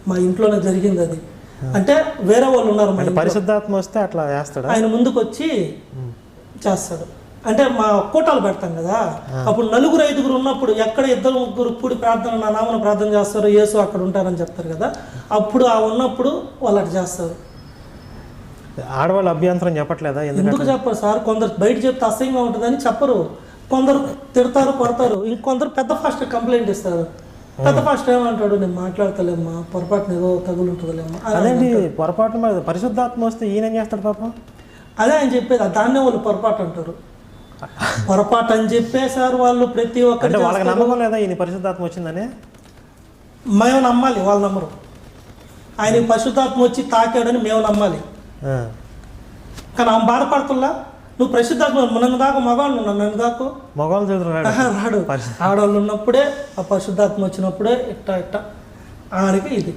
మా ఇంట్లోనే జరిగింది అది. అంటే వేరే వాళ్ళు ఉన్నారు, పరిశుద్ధాత్మ వస్తే అట్లా చేస్తాడు, ఆయన ముందుకు వచ్చి చేస్తాడు. అంటే మా కూటాలు పెడతాం కదా, అప్పుడు 4-5 ఉన్నప్పుడు ఎక్కడ 2-3 కూడి ప్రార్థన నా నామన ప్రార్థన చేస్తారు, యేసు అక్కడ ఉంటారని చెప్తారు కదా, అప్పుడు ఆ ఉన్నప్పుడు వాళ్ళు అట్లా చేస్తారు. ఆడవాళ్ళు అభ్యంతరం చెప్పట్లేదా? ఎందుకు చెప్పరు సార్? కొందరు బయట చెప్తే అసహ్యంగా ఉంటుందని చెప్పరు, కొందరు తిడతారు, కొడతారు, ఇంకొందరు పెద్ద ఫాస్ట్ కంప్లైంట్ ఇస్తారు. పెద్ద ఫాస్ట్ ఏమంటాడు, నేను మాట్లాడతలేమ్మా, పొరపాటున ఏదో తగులుంటుందిలేమ్మా. అదేంటి పొరపాటు? పరిశుద్ధాత్మ వస్తే ఈయన ఏం చేస్తాడు పాపం? అదే ఆయన చెప్పేది, దాన్నే వాళ్ళు పొరపాటు అంటారు. పొరపాటు అని చెప్పేసారు వాళ్ళు. ప్రతి ఒక్కరు వాళ్ళకి నమ్మకం లేదా ఈయన పరిశుద్ధాత్మ వచ్చిందని? మేము నమ్మాలి, వాళ్ళు నమ్మరు. ఆయన పరిశుద్ధాత్మ వచ్చి తాకాడని మేము నమ్మాలి. కానీ ఆమె బాధపడుతున్నా, నువ్వు పరిశుద్ధాత్మ నన్ను దాకా మగవాళ్ళు, నన్ను దాకా మగవాళ్ళు రాడు. ఆడవాళ్ళు ఉన్నప్పుడే ఆ పరిశుద్ధాత్మ వచ్చినప్పుడే ఇట్ట ఇట్ట ఆడికి ఇది